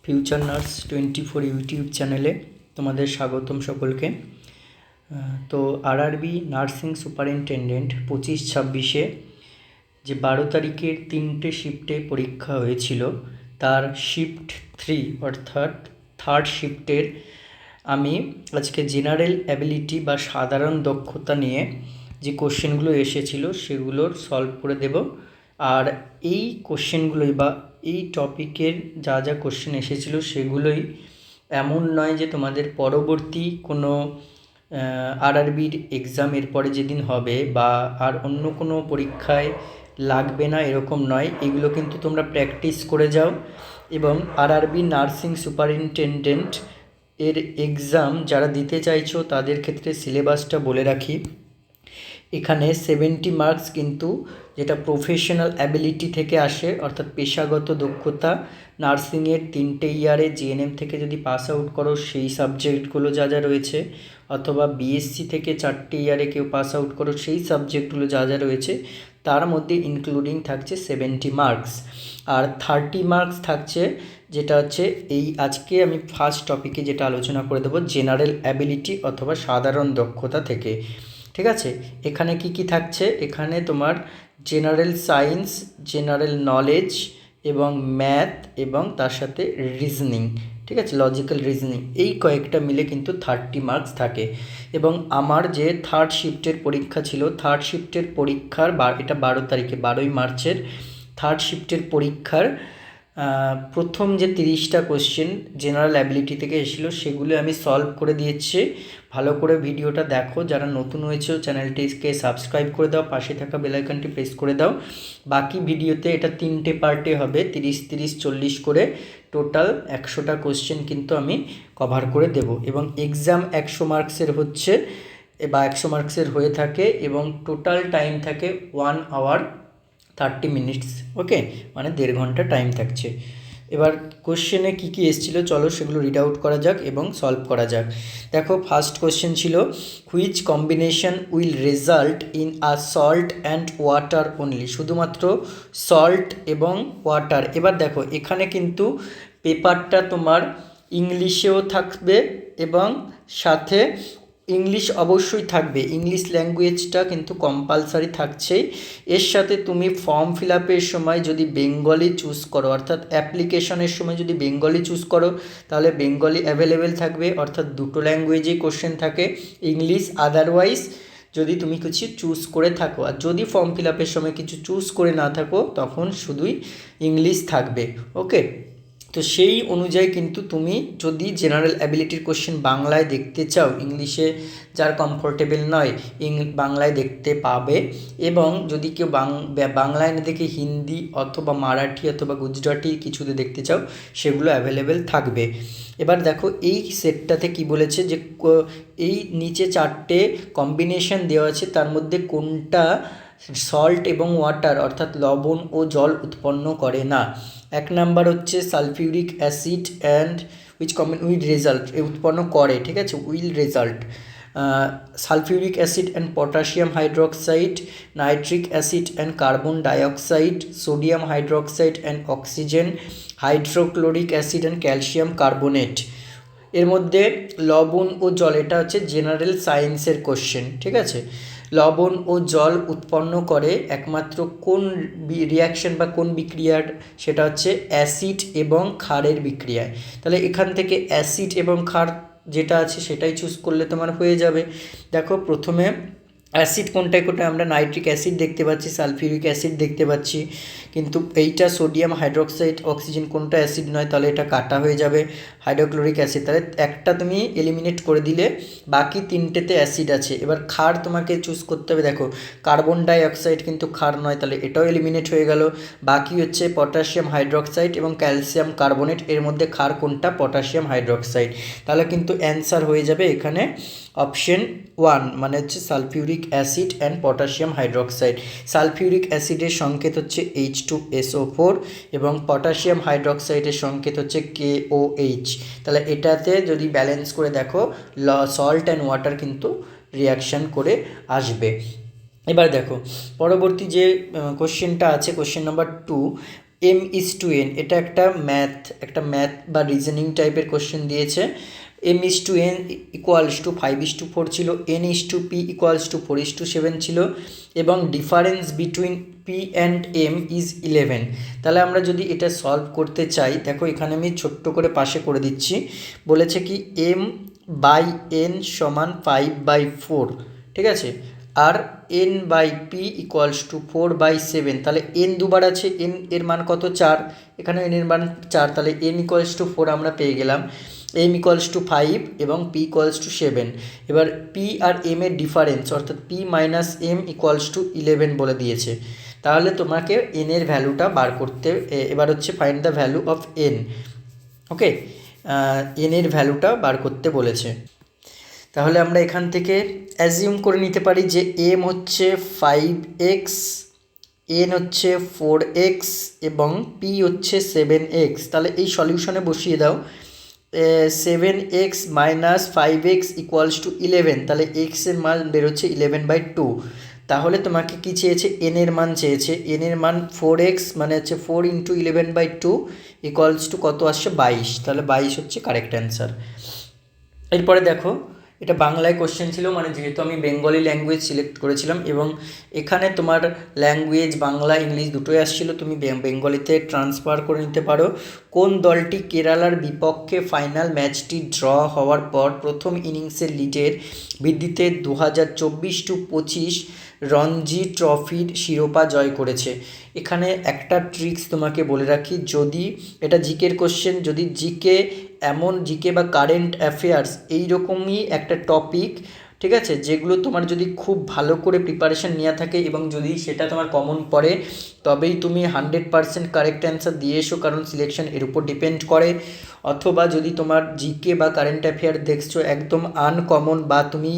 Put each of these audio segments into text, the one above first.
Future nurse 24 YouTube চ্যানেলে তোমাদের স্বাগতম সকলকে। তো আরআরবি নার্সিং সুপারিনটেন্ডেন্ট 25-26 যে 12 তারিখের 3টে শিফটে পরীক্ষা হয়েছিল, তার শিফট 3 অর্থাৎ থার্ড শিফটের আমি আজকে জেনারেল অ্যাবিলিটি বা সাধারণ দক্ষতা নিয়ে যে কোশ্চেনগুলো এসেছিল সেগুলোর সলভ করে দেব। আর এই কোশ্চেনগুলোই বা এই টপিকের যা যা কোশ্চেন এসেছিল সেগুলোই এমন নয় যে তোমাদের পরবর্তী কোনো আরআরবির এক্সাম এরপরে যেদিন হবে বা আর অন্য কোনো পরীক্ষায় লাগবে না, এরকম নয়। এগুলো কিন্তু তোমরা প্র্যাকটিস করে যাও। এবং আরআরবি নার্সিং সুপারিনটেন্ডেন্ট এর এক্সাম যারা দিতে চাইছো তাদের ক্ষেত্রে সিলেবাসটা বলে রাখি। এখানে 70 মার্কস কিন্তু যেটা প্রফেশনাল অ্যাবিলিটি থেকে আসে, অর্থাৎ পেশাগত দক্ষতা। নার্সিংয়ের 3টে ইয়ারে জিএনএম থেকে যদি পাস আউট করো সেই সাবজেক্টগুলো যা যা রয়েছে, অথবা বিএসসি থেকে 4টে ইয়ারে কেউ পাস আউট করো সেই সাবজেক্টগুলো যা যা রয়েছে, তার মধ্যে ইনক্লুডিং থাকছে 70 মার্কস। আর 30 মার্কস থাকছে যেটা হচ্ছে এই আজকে আমি ফার্স্ট টপিকে যেটা আলোচনা করে দেবো, জেনারেল অ্যাবিলিটি অথবা সাধারণ দক্ষতা থেকে। ঠিক আছে, এখানে কি কি থাকছে? এখানে তোমার জেনারেল সায়েন্স, জেনারেল নলেজ এবং ম্যাথ এবং তার সাথে রিজনিং, ঠিক আছে, লজিক্যাল রিজনিং, এই কয়েকটা মিলে কিন্তু 30 মার্কস থাকে। এবং আমার যে থার্ড শিফটের পরীক্ষা ছিল, থার্ড শিফটের পরীক্ষার এটা 12 তারিখে 12ই মার্চের থার্ড শিফটের পরীক্ষার প্রথম যে 30টা কোশ্চেন জেনারেল অ্যাবিলিটি থেকে এসেছিলো সেগুলো আমি সলভ করে দিয়েছি। ভালো করে ভিডিওটা দেখো, যারা নতুন হয়েছে চ্যানেলটিকে সাবস্ক্রাইব করে দাও, পাশে থাকা বেল আইকনটি প্রেস করে দাও। বাকি ভিডিওতে এটা 3টে পার্টে হবে, 30-30-40 করে টোটাল 100টা কোশ্চেন কিন্তু আমি কভার করে দেব। এবং এক্সাম 100 মার্কসের হচ্ছে বা 100 মার্কসের হয়ে থাকে এবং টোটাল টাইম থাকে 1 আওয়ার 30 মিনিটস। ওকে, মানে 1.5 ঘন্টা টাইম থাকছে। এবার কোশ্চেনে কী কী এসেছিলো চলো সেগুলো রিড আউট করা যাক এবং সলভ করা যাক। দেখো, ফার্স্ট কোশ্চেন ছিল which combination will result in a salt and water only, শুধুমাত্র সল্ট এবং ওয়াটার। এবার দেখো, এখানে কিন্তু পেপারটা তোমার ইংলিশেও থাকবে এবং সাথে ইংলিশ অবশ্যই থাকবে, ইংলিশ ল্যাঙ্গুয়েজটা কিন্তু কম্পালসারি থাকছেই। এর সাথে তুমি ফর্ম ফিল আপের সময় যদি বেঙ্গলি চুজ করো, অর্থাৎ অ্যাপ্লিকেশনের সময় যদি বেঙ্গলি চুজ করো তাহলে বেঙ্গলি অ্যাভেলেবেল থাকবে, অর্থাৎ দুটো ল্যাঙ্গুয়েজেই কোশ্চেন থাকে, ইংলিশ আদারওয়াইজ যদি তুমি কিছু চুজ করে থাকো। আর যদি ফর্ম ফিল আপের সময় কিছু চুজ করে না থাকো তখন শুধুই ইংলিশ থাকবে। ওকে, তো সেই অনুযায়ী কিন্তু তুমি যদি জেনারেল অ্যাবিলিটির কোশ্চেন বাংলায় দেখতে চাও, ইংলিশে যার কমফোর্টেবল নয় বাংলায় দেখতে পাবে। এবং যদি কেউ বাংলায় না দেখে হিন্দি অথবা মারাঠি অথবা গুজরাটি কিছুতে দেখতে চাও সেগুলো অ্যাভেলেবেল থাকবে। এবার দেখো এই সেটটাতে কি বলেছে যে এই নিচে 4টে কম্বিনেশন দেওয়া আছে, তার মধ্যে কোনটা সল্ট এবং ওয়াটার অর্থাৎ লবণ ও জল উৎপন্ন করে না। 1 নাম্বার হচ্ছে sulphuric acid and will result, উৎপন্ন করে, ঠিক আছে, will result. Sulphuric acid and potassium hydroxide, nitric acid and carbon dioxide, sodium hydroxide and oxygen, hydrochloric acid and calcium carbonate. এর মধ্যে লবণ ও জল, এটা হচ্ছে জেনারেল সায়েন্সের কোশ্চেন, ঠিক আছে। লবণ ও জল উৎপন্ন করে একমাত্র কোন রিয়াকশন বা কোন বিক্রিয়ার, সেটা হচ্ছে অ্যাসিড এবং ক্ষারের বিক্রিয়ায়। তাহলে এখান থেকে অ্যাসিড এবং ক্ষার যেটা আছে সেটাই চুজ করলে তোমার হয়ে যাবে। দেখো, প্রথমে অ্যাসিড কোনটায় কোনটায় আমরা নাইট্রিক অ্যাসিড দেখতে পাচ্ছি, সালফিউরিক অ্যাসিড দেখতে পাচ্ছি, কিন্তু এইটা সোডিয়াম হাইড্রোক্সাইড অক্সিজেন কোনটা অ্যাসিড নয়, তাহলে এটা কাটা হয়ে যাবে। হাইড্রোক্লোরিক অ্যাসিড, তাহলে একটা তুমি এলিমিনেট করে দিলে বাকি 3টেতে অ্যাসিড আছে। এবার ক্ষার তোমাকে চুজ করতে হবে। দেখো, কার্বন ডাইঅক্সাইড কিন্তু ক্ষার নয়, তাহলে এটাও এলিমিনেট হয়ে গেল। বাকি হচ্ছে পটাশিয়াম হাইড্রোক্সাইড এবং ক্যালসিয়াম কার্বোনেট, এর মধ্যে ক্ষার কোনটা, পটাশিয়াম হাইড্রোক্সাইড। তাহলে কিন্তু অ্যান্সার হয়ে যাবে এখানে অপশন 1, মানে হচ্ছে sulphuric acid and potassium hydroxide. Sulphuric অ্যাসিডের সংকেত হচ্ছে H2SO4 এবং পটাশিয়াম হাইড্রোক্সাইডের সংকেত হচ্ছে KOH। তাহলে এটাতে যদি ব্যালেন্স করে দেখো, সল্ট অ্যান্ড ওয়াটার কিন্তু রিয়াকশান করে আসবে। এবার দেখো, পরবর্তী যে কোশ্চেনটা আছে, কোশ্চেন নাম্বার 2, m/n, এটা একটা ম্যাথ বা রিজনিং টাইপের কোশ্চেন দিয়েছে। m/n ইকুয়ালস টু 5:4 ছিল, n/p ইকুয়ালস টু 4:7 ছিল, এবং difference between p and m is 11। তাহলে আমরা যদি এটা সলভ করতে চাই, দেখো এখানে আমি ছোট্ট করে পাশে করে দিচ্ছি। বলেছে কি m/n সমান 5/4, ঠিক আছে, আর n/p ইকুয়ালস টু 4/7। তাহলে n দুবার আছে, n এর মান কত? 4, এখানে n এর মান 4, তাহলে n ইকুয়ালস টু 4 আমরা পেয়ে গেলাম, m ইকুয়ালস টু 5 এবং p ইকুয়ালস টু 7। এবার p আর m এর ডিফারেন্স অর্থাৎ p minus m equals to 11 বলে দিয়েছে। তাহলে তোমাকে n এর ভ্যালুটা বার করতে, এবার হচ্ছে find the value of n। Okay, n এর ভ্যালুটা বার করতে বলেছে। তাহলে আমরা এখান থেকে অ্যাজিউম করে নিতে পারি যে m হচ্ছে 5x, n হচ্ছে 4x এবং p হচ্ছে 7x। তাহলে এই সলিউশনে বসিয়ে দাও, 7x minus 5x equals to 11, তাহলে x এর মান বেরোচ্ছে 11/2। তাহলে তোমাকে কি চেয়েছে? n এর মান চেয়েছে। n এর মান 4x মানে হচ্ছে 4 × 11/2 ইকুয়ালস টু কত আসছে? 22। তাহলে 22 হচ্ছে কারেক্ট অ্যান্সার। এরপরে দেখো, এটা বাংলায় কোশ্চেন ছিল, মানে যেহেতু আমি বেঙ্গলি ল্যাঙ্গুয়েজ সিলেক্ট করেছিলাম এবং এখানে তোমার ল্যাঙ্গুয়েজ বাংলা ইংলিশ দুটোই আসছিল, তুমি বেঙ্গলিতে ট্রান্সফার করে নিতে পারো। কোন দলটি কেরালার বিপক্ষে ফাইনাল ম্যাচটি ড্র হওয়ার পর প্রথম ইনিংসের লিডের ভিত্তিতে 2024-25 রঞ্জি ট্রফির শিরোপা জয় করেছে? এখানে একটা ট্রিক্স তোমাকে বলে রাখি, যদি এটা জিকের কোশ্চেন, যদি জিকে এমন জিকে বা কারেন্ট অ্যাফেয়ার্স এইরকমই একটা টপিক, ঠিক আছে, যেগুলো তোমার যদি খুব ভালো করে প্রিপারেশান নেওয়া থাকে এবং যদি সেটা তোমার কমন পড়ে, তবেই তুমি 100% কারেক্ট অ্যান্সার দিয়ে এসো, কারণ সিলেকশন এর উপর ডিপেন্ড করে। অথবা যদি তোমার জিকে বা কারেন্ট অ্যাফেয়ার দেখছো একদম আনকমন, বা তুমি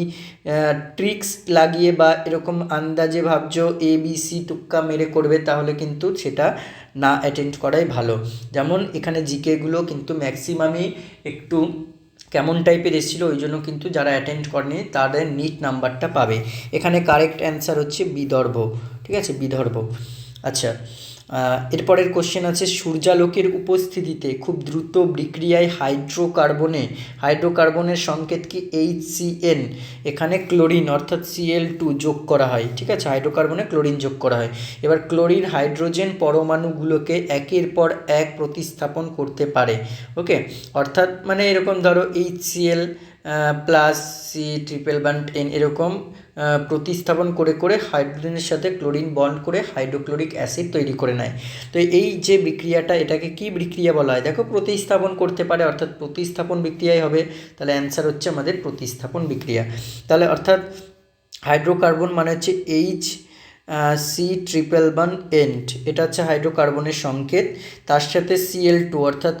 ট্রিক্স লাগিয়ে বা এরকম আন্দাজে ভাবছো ABC তুক্কা মেরে করবে, তাহলে কিন্তু সেটা না অ্যাটেন্ড করাই ভালো। যেমন এখানে জিকেগুলো কিন্তু ম্যাক্সিমামই একটু কেমন টাইপের এসেছিলো, ওই জন্য কিন্তু যারা অ্যাটেন্ড করেনি তাদের নিট নাম্বারটা পাবে। এখানে কারেক্ট অ্যান্সার হচ্ছে বিদর্ভ, ঠিক আছে, বিদর্ভ। আচ্ছা, এরপরের কোশ্চেন আছে, সূর্যালোকের উপস্থিতিতে খুব দ্রুত বিক্রিয়ায় হাইড্রোকার্বনের সংকেত কি? HCN। এখানে ক্লোরিন অর্থাৎ Cl2 যোগ করা হয়, ঠিক আছে, হাইড্রোকার্বনে ক্লোরিন যোগ করা হয়। এবার ক্লোরিন হাইড্রোজেন পরমাণুগুলোকে একের পর এক প্রতিস্থাপন করতে পারে। ওকে, অর্থাৎ মানে এরকম ধরো HCl প্লাস C∼n এরকম প্রতিস্থাপন করে করে হাইড্রোজেনের সাথে ক্লোরিন বন্ড করে হাইড্রোক্লোরিক অ্যাসিড তৈরি করে নেয়। তো এই যে বিক্রিয়াটা, এটাকে কি বিক্রিয়া বলা হয়? দেখো, প্রতিস্থাপন করতে পারে, অর্থাৎ প্রতিস্থাপন বিক্রিয়াই হবে। তাহলে অ্যান্সার হচ্ছে আমাদের প্রতিস্থাপন বিক্রিয়া। তাহলে অর্থাৎ হাইড্রোকার্বন মানে হচ্ছে C∼n, এটা হচ্ছে হাইড্রোকার্বনের সংকেত। তার সাথে Cl2 অর্থাৎ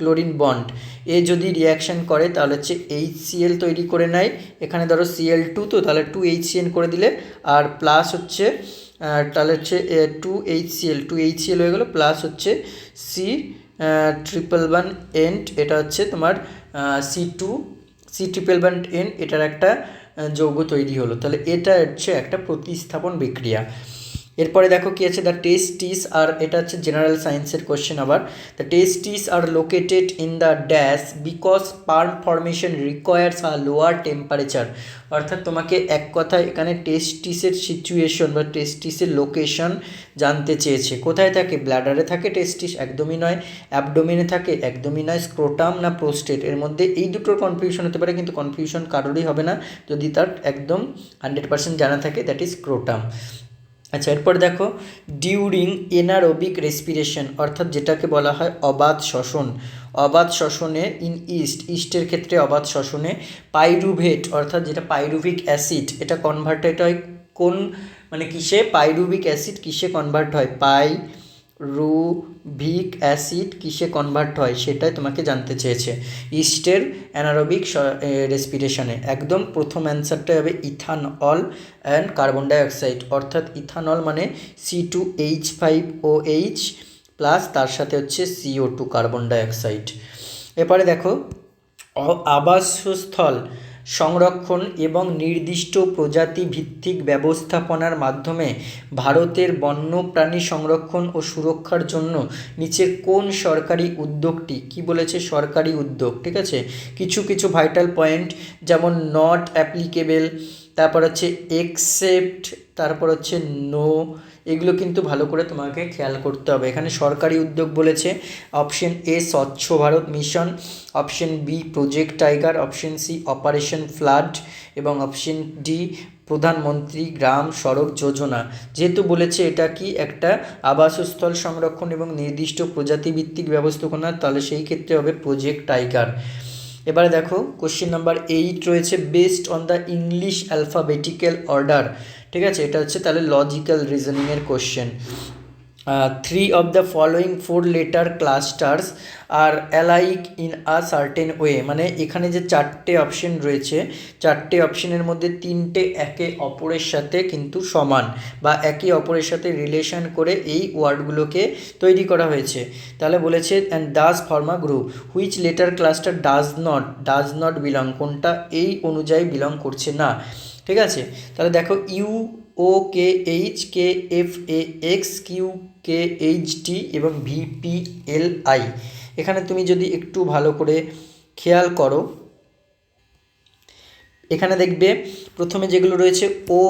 ক্লোরিন বন্ড এ যদি রিয়াকশান করে তাহলে হচ্ছে HCl তৈরি করে নেয়। এখানে ধরো Cl2, তো তাহলে 2HCN করে দিলে, আর প্লাস হচ্ছে তাহলে হচ্ছে 2HCl হয়ে গেলো, প্লাস হচ্ছে C∼n, এটা হচ্ছে তোমার C∼n, এটার একটা যৌগ তৈরি হলো। তাহলে এটা হচ্ছে একটা প্রতিস্থাপন বিক্রিয়া। এরপরে দেখো কি আছে, দ্য টেস্টিস আর, এটা হচ্ছে জেনারেল সায়েন্সের কোশ্চেন আবার। The testes are located in the dash because sperm formation requires a lower temperature. অর্থাৎ তোমাকে এক কথায় এখানে টেস্টিসের সিচুয়েশন বা টেস্টিসের লোকেশন জানতে চেয়েছে। কোথায় থাকে? ব্ল্যাডারে থাকে টেস্টিস? একদমই নয়। অ্যাবডোমেনে থাকে? একদমই নয়। স্ক্রোটাম না প্রোস্টেট? এর মধ্যে এই দুটোর কনফিউশন হতে পারে, কিন্তু কনফিউশন কারোরই হবে না যদি তার একদম 100% জানা থাকে, দ্যাট ইজ স্ক্রোটাম। আচ্ছা, এরপর দেখো, ডিউরিং এনারোবিক রেসপিরেশন অর্থাৎ যেটাকে বলা হয় অবাধ শ্বসনে ইন ইস্টের ক্ষেত্রে অবাধ শ্বসনে পাইরুভেট অর্থাৎ যেটা পাইরুভিক অ্যাসিড, এটা কনভার্টেড হয় কোন, মানে কিসে? পাইরুভিক অ্যাসিড কিসে কনভার্ট হয়? পাইরুভিক অ্যাসিড কিসে কনভার্ট হয় সেটাই তোমাকে জানতে চেয়েছে ইস্টের অ্যানারোবিক রেসপিরেশনে। একদম প্রথম অ্যান্সারটা হবে ইথানল অ্যান্ড কার্বন ডাইঅক্সাইড, অর্থাৎ ইথানল মানে C2H5OH প্লাস তার সাথে হচ্ছে CO2 কার্বন ডাইঅক্সাইড। এরপরে দেখো, আবাসস্থল সংরক্ষণ এবং নির্দিষ্ট প্রজাতি ভিত্তিক ব্যবস্থাপনার মাধ্যমে ভারতের বন্যপ্রাণী সংরক্ষণ ও সুরক্ষার জন্য নিচের কোন সরকারি উদ্যোগটি, কি বলেছে সরকারি উদ্যোগ, ঠিক আছে। কিছু কিছু ভাইটাল পয়েন্ট যেমন নট অ্যাপ্লিকেবল, তারপর হচ্ছে এক্সেপ্ট, তারপর হচ্ছে নো, এগুলো কিন্তু ভালো করে তোমাকে খেয়াল করতে হবে। এখানে সরকারি উদ্যোগ বলেছে অপশন এ স্বচ্ছ Bharat mission, option B project tiger, option C operation flood এবং অপশন ডি প্রধানমন্ত্রী গ্রাম সড়ক যোজনা। যেহেতু বলেছে এটা কি একটা আবাসস্থল সংরক্ষণ এবং নির্দিষ্ট প্রজাতিভিত্তিক ব্যবস্থাপনা, তাহলে সেই ক্ষেত্রে হবে প্রজেক্ট টাইগার। এবারে দেখো কোশ্চেন নাম্বার 8 রয়েছে based on the English alphabetical order, ঠিক আছে। এটা হচ্ছে তাহলে লজিক্যাল রিজনিংয়ের question. 3 of the following 4 letter clusters আর alike in a certain way, মানে এখানে যে 4টে অপশন রয়েছে, 4টে অপশনের মধ্যে 3টে একে অপরের সাথে কিন্তু সমান বা একে অপরের সাথে রিলেশন করে এই ওয়ার্ডগুলোকে তৈরি করা হয়েছে। তাহলে বলেছে and does form a group, which letter cluster does not belong, কোনটা এই অনুযায়ী বিলং করছে না, ঠিক আছে। তাহলে দেখো U O K H K F A X Q K H T এবং ভিপি এল আই। এখানে তুমি যদি একটু ভালো করে খেয়াল করো, এখানে দেখবে প্রথমে যেগুলো রয়েছে ও,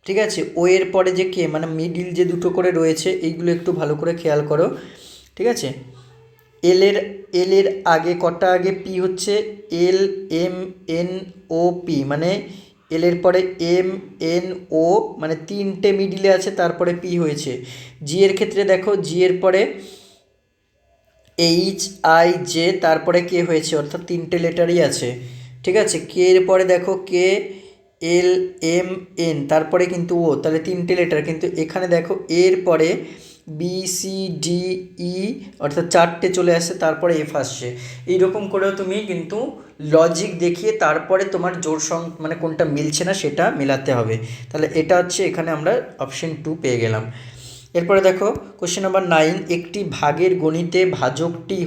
ঠিক আছে, ও এর পরে যে কে মানে মিডিল যে দুটো করে রয়েছে এইগুলো একটু ভালো করে খেয়াল করো, ঠিক আছে। এল এর আগে কটা আগে পি হচ্ছে L M N O P, মানে এল এর পরে এম এন ও মানে 3টে মিডিলে আছে, তারপরে পি হয়েছে। জি এর ক্ষেত্রে দেখো জি এর পরে এইচ আই জে, তারপরে কে হয়েছে, অর্থাৎ 3টে লেটারই আছে, ঠিক আছে। কে এর পরে দেখো কে এল এম এন, তারপরে কিন্তু ও, তাহলে 3টে লেটার, কিন্তু এখানে দেখো এর পরে বি সি ডি ই অর্থাৎ 4টে চলে আসছে, তারপরে এফ আসছে। এইরকম করেও তুমি কিন্তু লজিক দেখিয়ে তারপরে তোমার জোর মানে কোনটা মিলছে না সেটা মেলাতে হবে। তাহলে এটা হচ্ছে এখানে আমরা অপশন 2 পেয়ে গেলাম। এরপরে দেখো কোশ্চেন নাম্বার 9, একটি ভাগের গণিতে ভাজকটি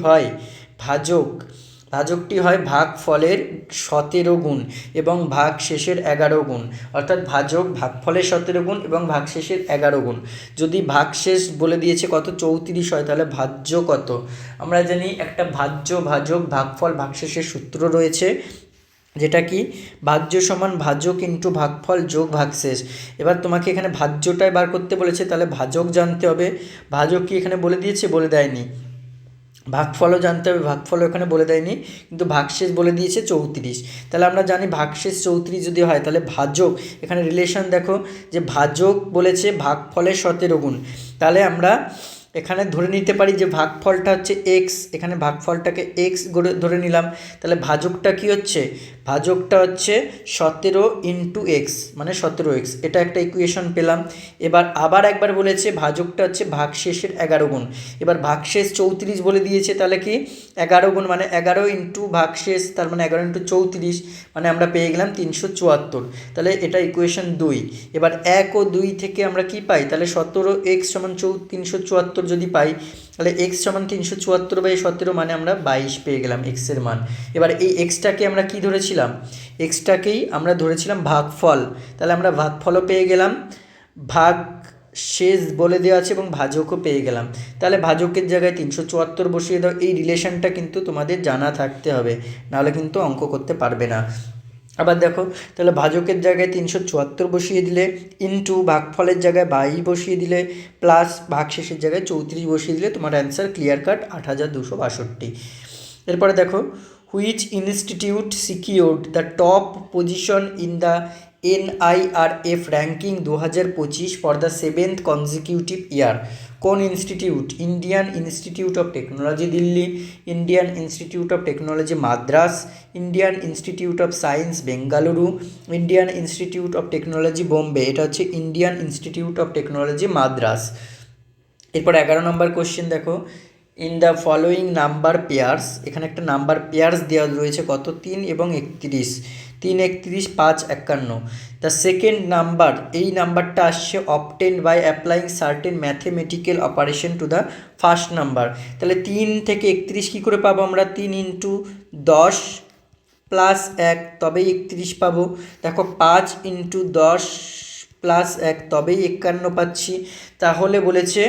হয় ভাগফলের 17 গুণ এবং ভাগশেষের 11 গুণ, অর্থাৎ ভাগফলের 17 গুণ এবং ভাগশেষের 11 গুণ। যদি ভাগশেষ বলে দিয়েছে কত 34 হয়, তাহলে ভাজ্য কত? আমরা জানি একটা ভাজ্য ভাজক ভাগফল ভাগশেষের সূত্র রয়েছে, যেটা কি ভাজ্য সমান ভাজক ইন্টু ভাগফল যোগ ভাগশেষ। এবার তোমাকে এখানে ভাজ্যটাই বার করতে বলেছে, তাহলে ভাজক জানতে হবে, ভাজক কি এখানে বলে দিয়েছে, বলে দেয়নি। ভাগফলও জানতে হবে, ভাগফলও এখানে বলে দেয়নি, কিন্তু ভাগশেষ বলে দিয়েছে 34। তাহলে আমরা জানি ভাগশেষ 34 যদি হয়, তাহলে ভাজক এখানে রিলেশন দেখো যে ভাজক বলেছে ভাগফলের 17 গুণ, তাহলে আমরা এখানে ধরে নিতে পারি যে ভাগফলটা হচ্ছে এক্স, এখানে ভাগফলটাকে এক্স ধরে নিলাম, তাহলে ভাজকটা কি হচ্ছে, ভাজকটা হচ্ছে 17 ইন্টু এক্স মানে 17x, এটা একটা ইকুয়েশন পেলাম। এবার আবার একবার বলেছে ভাজকটা হচ্ছে ভাগশেষের 11 গুণ, এবার ভাগশেষ 34 বলে দিয়েছে, তাহলে কি 11 গুণ মানে 11 ইন্টু ভাগশেষ, তার মানে 11 ইন্টু 34, মানে আমরা পেয়ে গেলাম 374। তাহলে এটা ইকুয়েশন 2। এবার 1 ও 2 থেকে আমরা কি পাই, তাহলে 17x সমান 374 যদি পাই, তাহলে এক্স সমান 374/17 মানে আমরা 22 পেয়ে গেলাম এক্সের মান। এবার এই এক্সটাকে আমরা কি ধরেছিলাম, এক্সটাকেই আমরা ধরেছিলাম ভাগফল, তাহলে আমরা ভাগফলও পেয়ে গেলাম, ভাগ শেষ বলে দেওয়া আছে এবং ভাজকও পেয়ে গেলাম। তাহলে ভাজকের জায়গায় 374 বসিয়ে দাও। এই রিলেশনটা কিন্তু তোমাদের জানা থাকতে হবে, নাহলে কিন্তু অঙ্ক করতে পারবে না। আবার দেখো তাহলে ভাজকের জায়গায় 374 বসিয়ে দিলে, ইন্টু ভাগফলের জায়গায় 22 বসিয়ে দিলে, প্লাস ভাগশেষের জায়গায় 34 বসিয়ে দিলে তোমার অ্যান্সার ক্লিয়ার কাট 8262। এরপরে দেখো which institute secured the top position in the NIRF ranking 2025 for the 7th consecutive year. কোন institute, Indian Institute of Technology Delhi, Indian Institute of Technology Madras, Indian Institute of Science Bengaluru, Indian Institute of Technology Bombay. এটা হচ্ছে Indian Institute of Technology Madras. এরপর 11 নম্বর question দেখো, in the following number pairs, এখানে একটা number pairs দেওয়া রয়েছে কত, 3 এবং 31, 3 31 5 51। দ্য সেকেন্ড নাম্বার, এই নাম্বারটা আসছে obtained by applying certain mathematical operation to the first number. তাহলে 3 থেকে 31 কী করে পাবো আমরা, 3 ইন্টু 10 +1 তবেই 31 পাবো। দেখো 5 × 10 +1 তবেই 51 পাচ্ছি। তাহলে বলেছে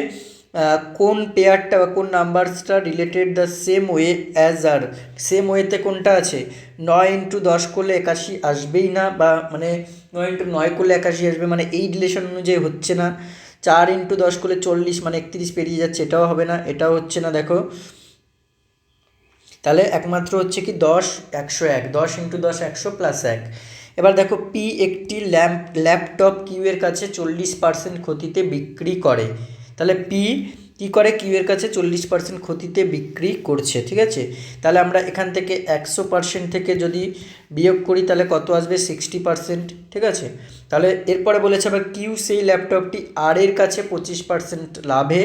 কোন পেয়ারটা বা কোন নাম্বারসটা related the same way as R, same ওয়েতে কোনটা আছে, 9 × 10 করলে 81 আসবেই না, বা মানে 9 × 9 করলে 81 আসবে, মানে এই রিলেশন অনুযায়ী হচ্ছে না। 4 × 10 করলে 40, মানে 31 পেরিয়ে যাচ্ছে, এটাও হবে না, এটাও হচ্ছে না। দেখো তাহলে একমাত্র হচ্ছে কি 10 101, 10 × 10 100 +1। এবার দেখো পি একটি ল্যাপটপ কিউ এর কাছে 40% ক্ষতিতে বিক্রি করে। তাহলে পি কী করে, কিউ এর কাছে 40% ক্ষতিতে বিক্রি করছে, ঠিক আছে। তাহলে আমরা এখান থেকে 100% থেকে যদি বিয়োগ করি তাহলে কত আসবে, 60%, ঠিক আছে। তাহলে এরপরে বলেছে আবার কিউ সেই ল্যাপটপটি আর এর কাছে 25% লাভে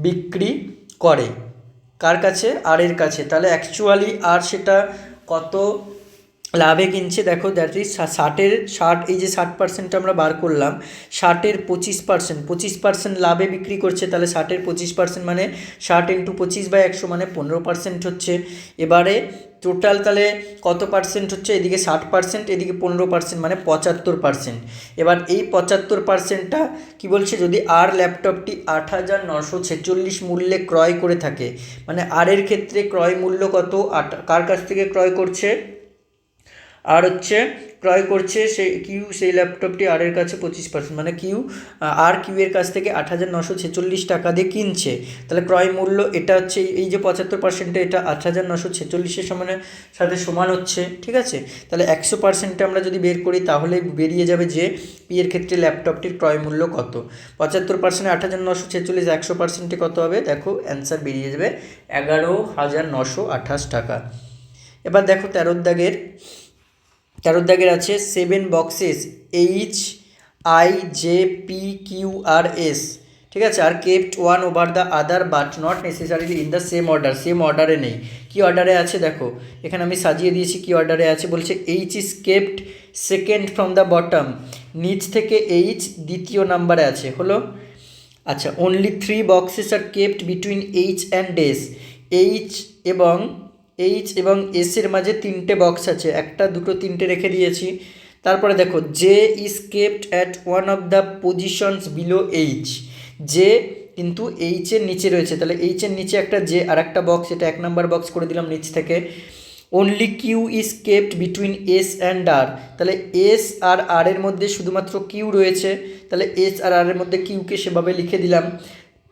বিক্রি করে। কার কাছে, আর এর কাছে। তাহলে অ্যাকচুয়ালি আর সেটা কত লাভে কিনছে, দেখো দ্যাট ইজ 60 এই যে 60% আমরা বার করলাম, 60-এর 25% লাভে বিক্রি করছে। তাহলে 60-এর 25% মানে 60 × 25/100 মানে 15% হচ্ছে। এবারে টোটাল তাহলে কত পার্সেন্ট হচ্ছে, এদিকে 60%, এদিকে 15% মানে 75%। এবার এই 75%টা কী বলছে, যদি আর ল্যাপটপটি 8,946 মূল্যে ক্রয় করে থাকে, মানে আর এর ক্ষেত্রে ক্রয় মূল্য কত, কার কাছ থেকে ক্রয় করছে, আর হচ্ছে ক্রয় করছে কিউ সেই ল্যাপটপটি আর এর কাছে 25%, মানে কিউ এর কাছ থেকে 8,946 টাকা দিয়ে কিনছে। তাহলে ক্রয় মূল্য এটা হচ্ছে এই যে 75%, এটা 8,946-এর সাথে সমান হচ্ছে, ঠিক আছে। তাহলে 100% আমরা যদি বের করি তাহলে বেরিয়ে যাবে যে পি এর ক্ষেত্রে ল্যাপটপটির ক্রয় মূল্য কত। 75% 8,946, 100% কত হবে, দেখো অ্যান্সার বেরিয়ে যাবে 11,928 টাকা। এবার দেখো 13 দাগের আছে 7 বক্সেস HIJPQRS, ঠিক আছে, are kept one over the other but not necessarily in the same order, same অর্ডারে নেই। কী অর্ডারে আছে দেখো, এখানে আমি সাজিয়ে দিয়েছি কী অর্ডারে আছে। বলছে H is kept second from the bottom, নিচ থেকে এইচ দ্বিতীয় নাম্বারে আছে, হলো। আচ্ছা, only 3 boxes are kept between H and S, H এবং এসের মাঝে 3টে বক্স আছে, 1 2 3টে রেখে দিয়েছি। তারপরে দেখো J is kept at one of the positions below H, J কিন্তু এইচের নিচে রয়েছে, তাহলে এইচের নিচে একটা জে আর একটা বক্স, এটা 1 নম্বর বক্স করে দিলাম নিচ থেকে। Only Q is kept between S and R, তাহলে এস আর আর এর মধ্যে শুধুমাত্র কিউ রয়েছে, তাহলে এস আর আর এর মধ্যে কিউকে সেভাবে লিখে দিলাম।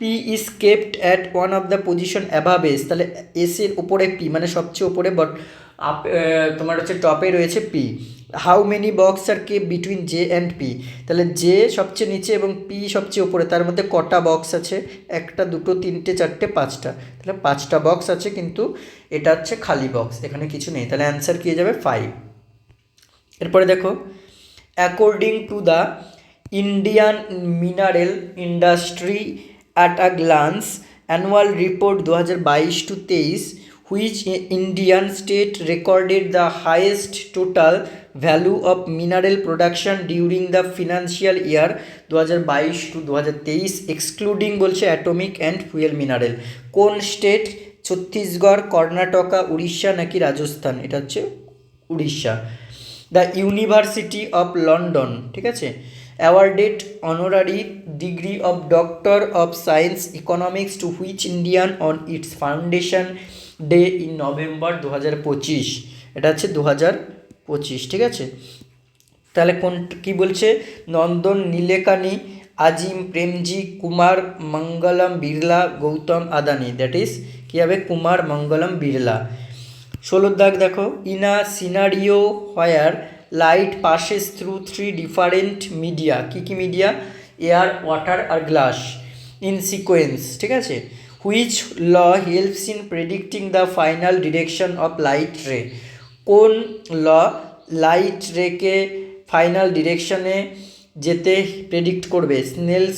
P is kept at one of the position অ্যাভাব S, তাহলে এসের ওপরে পি, মানে সবচেয়ে ওপরে তোমার হচ্ছে টপে রয়েছে P. How many box are kept between J and P, তাহলে জে সবচেয়ে নিচে এবং পি সবচেয়ে ওপরে, তার মধ্যে কটা বক্স আছে, 1 2 3 4 5টা, তাহলে 5টা বক্স আছে, কিন্তু এটা হচ্ছে খালি বক্স, এখানে কিছু নেই, তাহলে অ্যান্সার কী যাবে 5। এরপরে দেখো according to the Indian mineral industry at a glance annual report 2022-23, which Indian state recorded the highest total value of mineral production during the financial year 2022-23 excluding বলছে অ্যাটমিক অ্যান্ড ফুয়েল মিনারেল। কোন state, Chhattisgarh, Karnataka, Orissa নাকি রাজস্থান, এটা হচ্ছে Orissa. The university of London, ঠিক আছে, awarded honorary degree of Doctor of Science Economics to which Indian on its foundation day in November 2025, এটা হচ্ছে 2025, ঠিক আছে। তাহলে কী বলছে, নন্দন নীলেকানি, আজিম প্রেমজি, কুমার মঙ্গলম বিড়লা, গৌতম আদানি, দ্যাট ইজ কী হবে, কুমার মঙ্গলম বিড়লা। 16 দাগ দেখো, in a scenario where light passes through 3 different media, কী মিডিয়া, এয়ার, ওয়াটার আর গ্লাস, ইন সিকোয়েন্স, ঠিক আছে, which law helps in predicting the final direction of light ray, কোন ল লাইট রেকে ফাইনাল ডিরেকশনে যেতে প্রেডিক্ট করবে, স্নেলস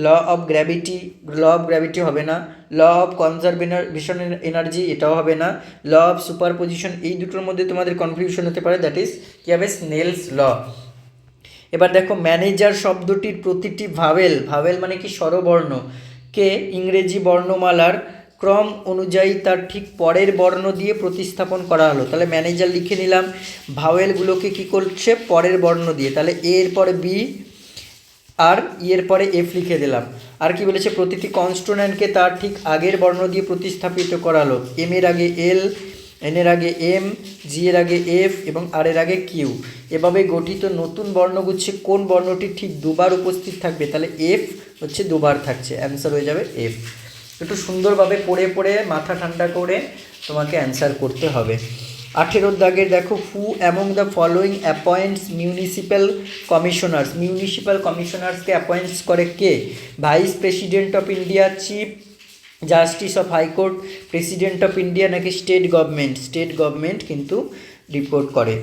ল অফ গ্র্যাভিটি হবে না, law of conservation energy এটাও হবে না, ল অফ সুপারপজিশন, এই দুটোর মধ্যে তোমাদের কনফিউশন হতে পারে, দ্যাট ইজ কী হবে, স্নেলস ল। এবার দেখো ম্যানেজার শব্দটির প্রতিটি ভাওয়েল মানে কি স্বরবর্ণ, কে ইংরেজি বর্ণমালার ক্রম অনুযায়ী তার ঠিক পরের বর্ণ দিয়ে প্রতিস্থাপন করা হলো। তাহলে ম্যানেজার লিখে নিলাম, ভাওয়েলগুলোকে কী করছে পরের বর্ণ দিয়ে, তাহলে এ এর পরে বি আর ই এর পরে এফ লিখে দিলাম। আর কি বলেছে, প্রতিটি কনস্টোনেন্টকে তার ঠিক আগের বর্ণ দিয়ে প্রতিস্থাপিত করা হলো। এম এর আগে এল, এন এর আগে এম, জি এর আগে এফ এবং আর এর আগে কিউ। এভাবে গঠিত নতুন বর্ণগুচ্ছে কোন বর্ণটি ঠিক দুবার উপস্থিত থাকবে, তাহলে এফ হচ্ছে দুবার থাকছে, অ্যান্সার হয়ে যাবে এফ। একটু সুন্দরভাবে পড়ে পড়ে মাথা ঠান্ডা করে তোমাকে অ্যান্সার করতে হবে। 18 দাগের দেখো, who among the following appoints municipal commissioners. Municipal কমিশনার্সকে অ্যাপয়েন্টস করে কে? Vice president of India, chief justice of high court, president of India নাকি স্টেট গভর্নমেন্ট? স্টেট গভর্নমেন্ট কিন্তু রিপোর্ট করে।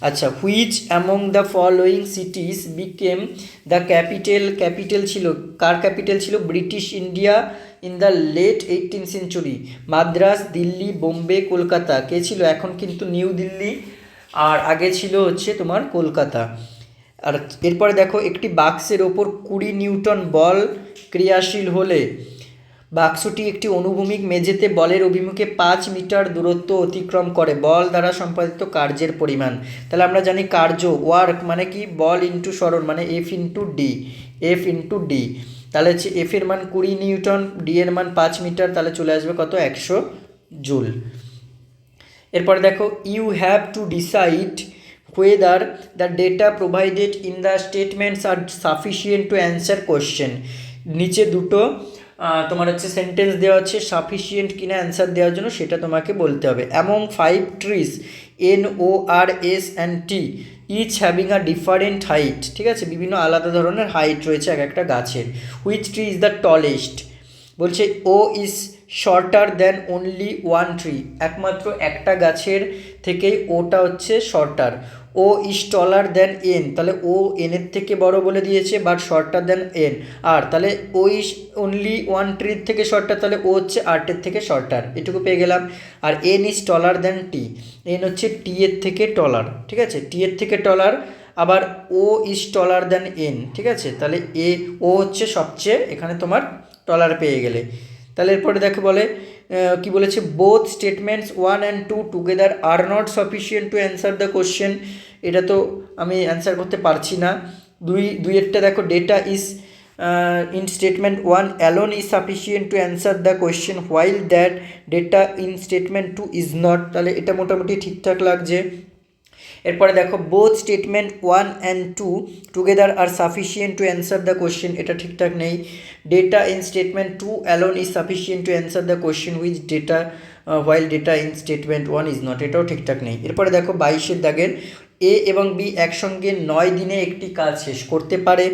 আচ্ছা, which among the following cities became the capital? Capital ছিল, কার capital ছিল? British India in the late 18th century. Madras, Delhi, Bombay, Kolkata. কে ছিল? এখন কিন্তু নিউ দিল্লি, আর আগে ছিল হচ্ছে তোমার কলকাতা। আর এরপরে দেখো, একটি বাক্সের ওপর 20 নিউটন বল ক্রিয়াশীল হলে বাক্সটি একটি অনুভূমিক মেঝেতে বলের অভিমুখে 5 মিটার দূরত্ব অতিক্রম করে। বল দ্বারা সম্পাদিত কার্যের পরিমাণ। তাহলে আমরা জানি কার্য, ওয়ার্ক মানে কি? বল ইন্টু সরণ মানে F into D, F into D. তাহলে হচ্ছে এফ এর মান 20 নিউটন, ডি এর মান 5 মিটার, তাহলে চলে আসবে কত? 100 জুল। এরপরে দেখো, you have to decide whether the data provided in the statements are sufficient to answer question। নিচে দুটো তোমার হচ্ছে সেন্টেন্স দেওয়া আছে, সাফিসিয়েন্ট কিনা অ্যান্সার দেওয়ার জন্য সেটা তোমাকে বলতে হবে। Among 5 trees, NORS and T, each having a different height. ঠিক আছে, বিভিন্ন আলাদা ধরনের হাইট রয়েছে এক একটা গাছের। Which tree is the tallest? বলছে O is shorter than only one tree. একমাত্র একটা গাছের থেকেই ওটা হচ্ছে shorter. O is taller than N, তাহলে ও এনের থেকে বড় বলে দিয়েছে, বাট শর্টার দ্যান এন। আর তাহলে ও ইজ অনলি ওয়ান ট্রির থেকে শর্টার, তাহলে ও হচ্ছে আর্টের থেকে শর্টার, এটুকু পেয়ে গেলাম। আর N is taller than T, N হচ্ছে টি এর থেকে টলার। ঠিক আছে, টি এর থেকে টলার। আবার ও ইজ টলার দ্যান এন। ঠিক আছে, তাহলে ও হচ্ছে সবচেয়ে এখানে তোমার টলার পেয়ে গেলে। তাহলে এরপরে দেখো বলে কি বলেছে, both statements 1 and 2 together are not sufficient two answer the question. এটা তো আমি অ্যান্সার করতে পারছি না। দুইয়েরটা দেখো, data is in statement 1 alone is sufficient two answer the question while that data in statement 2 is not. তাহলে এটা মোটামুটি ঠিকঠাক লাগছে। এরপরে দেখো, both statement 1 and 2 together R sufficient two answer the question, এটা ঠিকঠাক নেই। Data in statement 2 alone is sufficient two answer the question which data while data in statement 1 is not, এটাও ঠিকঠাক নেই। এরপরে দেখো 22 দাগের, এ এবং বি একসঙ্গে 9 দিনে একটি কাজ শেষ করতে পারে।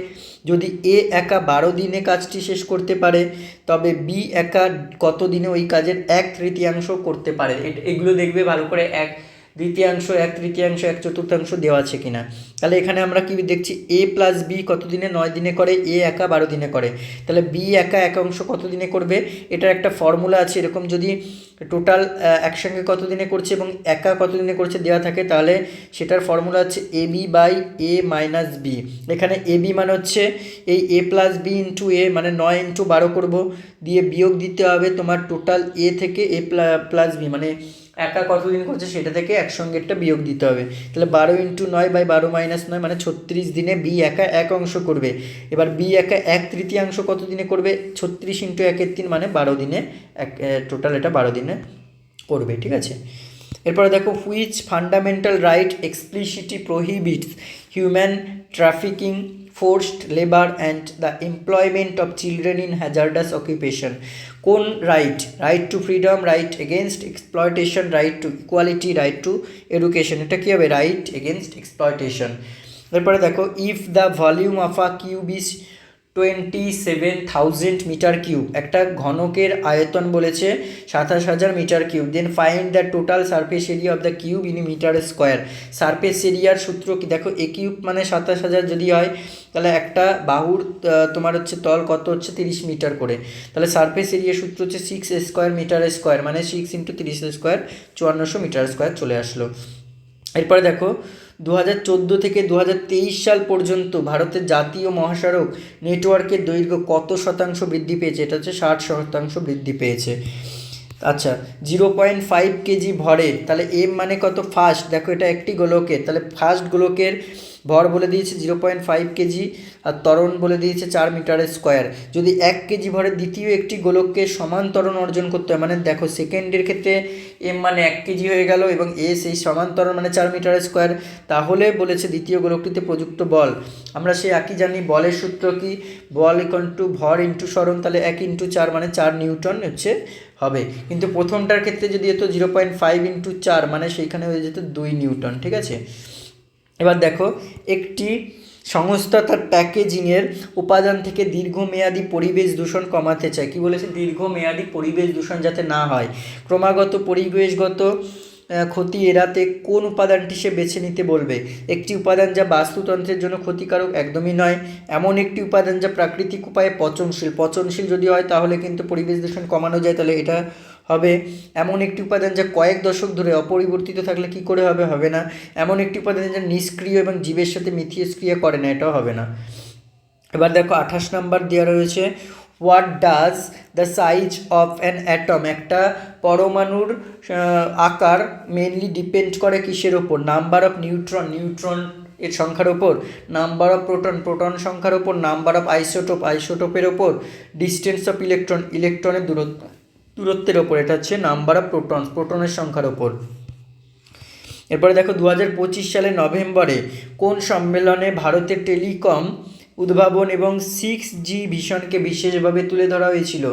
যদি এ একা 12 দিনে কাজটি শেষ করতে পারে, তবে বি একা কত দিনে ওই কাজের 1/3 করতে পারে। এগুলো দেখবে ভালো করে, 1/3, 1/3, 1/4 দেওয়া আছে কিনা। তাহলে এখানে আমরা কি দেখছি, এ প্লাস বি কত দিনে? 9 দিনে করে। এ একা 12 দিনে করে, তাহলে বি একা 1/2 কত দিনে করবে? এটার একটা ফর্মুলা আছে, এরকম যদি টোটাল একসঙ্গে কত দিনে করছে এবং একা কত দিনে করছে দেওয়া থাকে, তাহলে সেটার ফর্মুলা হচ্ছে A B by A minus B. এখানে এ বি মানে হচ্ছে এই A plus B into A, মানে 9 × 12 করবো, দিয়ে বিয়োগ দিতে হবে তোমার টোটাল এ থেকে এ প্লাস বি, মানে একা কতদিন করছে সেটা থেকে একসঙ্গে একটা বিয়োগ দিতে হবে। তাহলে 12 × 9 বাই 12 - 9 মানে 36 দিনে বি একা 1/2 করবে। এবার বি একা 1/3 কত দিনে করবে? 36 × 1/3 মানে 12 দিনে, টোটাল এটা 12 দিনে করবে। ঠিক আছে, এরপরে দেখো, which fundamental right explicitly prohibits human trafficking, forced labour and the employment of children in hazardous occupation. কোন right? Right to freedom, right against exploitation, right to equality, right to education. এটা কী হবে? Right against exploitation. এরপরে দেখো, if the volume of a cube is 27,000 metre cube, একটা ঘনকের আয়তন বলেছে 27,000 metre cube, then find the total surface area of the cube in metre square. Surface এরিয়ার সূত্র কি? দেখো, এ কিউব মানে 27,000 যদি হয়, তাহলে একটা বাহুর তোমার হচ্ছে তল কত হচ্ছে 30 মিটার করে, তাহলে সারফেস এরিয়ার সূত্র হচ্ছে 6² মিটার স্কোয়ার, মানে 6 × 30 স্কোয়ার 5400 মিটার স্কোয়ার চলে আসলো। এরপরে দেখো, 2014 থেকে 2023 সাল পর্যন্ত ভারতের জাতীয় মহাসড়ক নেটওয়ার্কের দৈর্ঘ্য কত শতাংশ বৃদ্ধি পেয়েছে? এটা হচ্ছে 60% বৃদ্ধি পেয়েছে। আচ্ছা, 0.5 কেজি ভরের, তাহলে এম মানে কত? ফার্স্ট, দেখো এটা একটি গোলকের, তাহলে ফার্স্ট গোলকের ভর বলে দিয়েছে 0.5 কেজি, আর ত্বরণ বলে দিয়েছে 4 মিটার স্কোয়ার। যদি 1 কেজি ভরের দ্বিতীয় একটি গোলককে সমান ত্বরণ অর্জন করতে হয়, মানে দেখো সেকেন্ডের ক্ষেত্রে এম মানে 1 কেজি হয়ে গেল এবং এ সেই সমান ত্বরণ মানে 4 মিটার স্কোয়ার, তাহলে বলেছে দ্বিতীয় গোলকটিতে প্রযুক্ত বল। আমরা সেই একই জানি, বলের সূত্র কি? বল ইকুয়াল টু ভর ইন্টু সরণ, তাহলে 1 × 4 মানে 4 নিউটন হচ্ছে হবে। কিন্তু প্রথমটার ক্ষেত্রে যদি হতো 0.5 × 4 মানে সেইখানে হয়ে যেত 2 নিউটন, ঠিক আছে। এবার দেখো, একটি সংস্থা তার প্যাকেজিংয়ের উপাদান থেকে দীর্ঘমেয়াদী পরিবেশ দূষণ কমাতে চায়। কি বলেছে? দীর্ঘমেয়াদী পরিবেশ দূষণ যাতে না হয়, ক্রমাগত পরিবেশগত ক্ষতি এড়াতে কোন উপাদানটি সে বেছে নিতে বলবে? একটি উপাদান যা বাস্তুতন্ত্রের জন্য ক্ষতিকারক একদমই নয়, এমন একটি উপাদান যা প্রাকৃতিক উপায়ে পচনশীল। পচনশীল যদি হয় তাহলে কিন্তু পরিবেশ দূষণ কমানো যায়, তাহলে এটা হবে। এমন একটি উপাদান যা কয়েক দশক ধরে অপরিবর্তিত থাকলে কি করে হবে? হবে না। এমন একটি উপাদান যা নিষ্ক্রিয় এবং জীবের সাথে মিথস্ক্রিয়া করে না, এটাও হবে না। এবার দেখো 28 নম্বর দেওয়া রয়েছে, what does the size of an atom, একটা পরমাণুর আকার মেনলি ডিপেন্ড করে কিসের ওপর? নাম্বার অফ নিউট্রন, নিউট্রন এর সংখ্যার ওপর, নাম্বার অফ প্রোটন, প্রোটন সংখ্যার ওপর, নাম্বার অফ আইসোটোপ, আইসোটোপের ওপর, ডিস্টেন্স অফ ইলেকট্রন, ইলেকট্রনের দূরত্বের ওপর। এটা হচ্ছে নাম্বার অফ প্রোটন, প্রোটনের সংখ্যার ওপর। এরপরে দেখো 2025 সালের নভেম্বরে কোন সম্মেলনে ভারতের টেলিকম উদ্ভাবন এবং 6G ভিশনকে বিশেষভাবে তুলে ধরা হয়েছিল?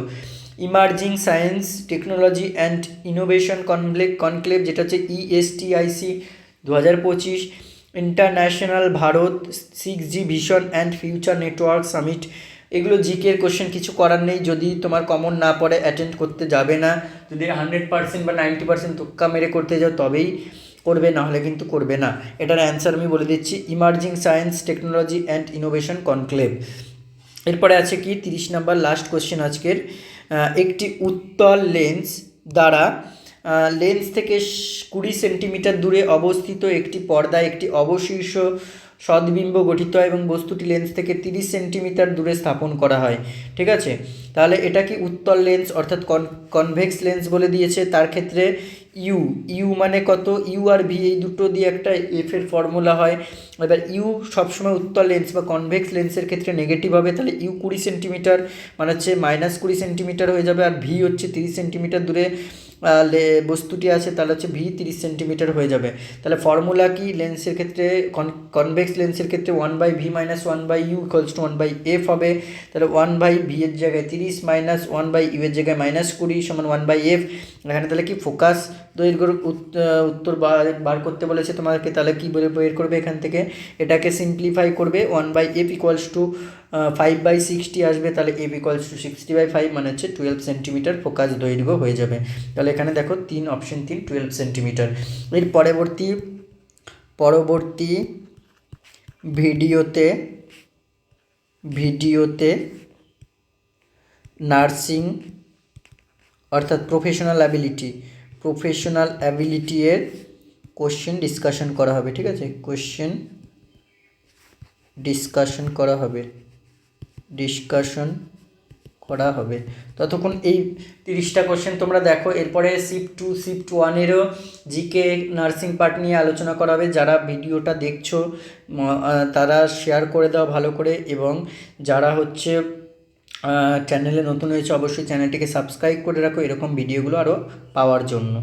Emerging science technology and innovation conclave, যেটা হচ্ছে ESTIC 2025, international Bharat 6G vision and future network summit. এগুলো জিকের কোশ্চেন, কিছু করার নেই, যদি তোমার কমন না পড়ে অ্যাটেন্ড করতে যাবে না। যদি 100% বা 90% তুক্কা মেরে করতে যাও তবেই করবে, না হলে কিন্তু করবে না। এটার অ্যান্সার আমি বলে দিচ্ছি, emerging science technology and innovation conclave. এরপরে আছে কি 30 নম্বর লাস্ট কোশ্চেন আজকের, একটি উত্তল লেন্স দ্বারা লেন্স থেকে 20 সেন্টিমিটার দূরে অবস্থিত একটি পর্দায় একটি অবশীর্ষ সদ্বিম্ব গঠিত হয় এবং বস্তুটি লেন্স থেকে 30 সেন্টিমিটার দূরে স্থাপন করা হয়, ঠিক আছে। তাহলে এটা কি উত্তল লেন্স অর্থাৎ কনভেক্স লেন্স বলে দিয়েছে। তার ক্ষেত্রে ইউ মানে কত? ইউ আর ভি এই দুটো দিয়ে একটা এফের ফর্মুলা হয়। এবার ইউ সবসময় উত্তল লেন্স বা কনভেক্স লেন্সের ক্ষেত্রে নেগেটিভ হবে, তাহলে ইউ 20 সেন্টিমিটার মানে হচ্ছে -20 সেন্টিমিটার হয়ে যাবে, আর ভি হচ্ছে 30 সেন্টিমিটার দূরে বস্তুটি আছে, তাহলে হচ্ছে ভি 30 সেন্টিমিটার হয়ে যাবে। তাহলে ফর্মুলা কি লেন্সের ক্ষেত্রে? কনভেক্স লেন্সের ক্ষেত্রে 1/v - 1/u = 1/f হবে। তাহলে 1/v এর জায়গায় 30 - 1/u এর জায়গায় -20 = 1/f। এখানে তাহলে কি ফোকাস দৈর্ঘ্যের উত্তর বার করতে বলেছে তোমাদেরকে, তাহলে কি বের করবে এখান থেকে? এটাকে সিম্পলিফাই করবে, 1/f = 5/60 আসবে, তাহলে f = 60/5 মানে হচ্ছে 12 সেন্টিমিটার ফোকাস দৈর্ঘ্য হয়ে যাবে। তাহলে এখানে দেখো অপশন 3 12 সেন্টিমিটার। এর পরবর্তী ভিডিওতে নার্সিং অর্থাৎ প্রফেশনাল অ্যাবিলিটি এর কোশ্চেন ডিসকাশন করা হবে, ঠিক আছে। কোশ্চেন ডিসকাশন করা হবে। ততক্ষণ এই 30টা কোশ্চেন তোমরা দেখো। এরপরে শিফট 1-এরও জিকে নার্সিং পার্ট নিয়ে আলোচনা করা হবে। যারা ভিডিওটা দেখছো তারা শেয়ার করে দাও ভালো করে, এবং যারা হচ্ছে চ্যানেলে নতুন হয়েছে অবশ্যই চ্যানেলটিকে সাবস্ক্রাইব করে রাখো এরকম ভিডিওগুলো আরও পাওয়ার জন্য।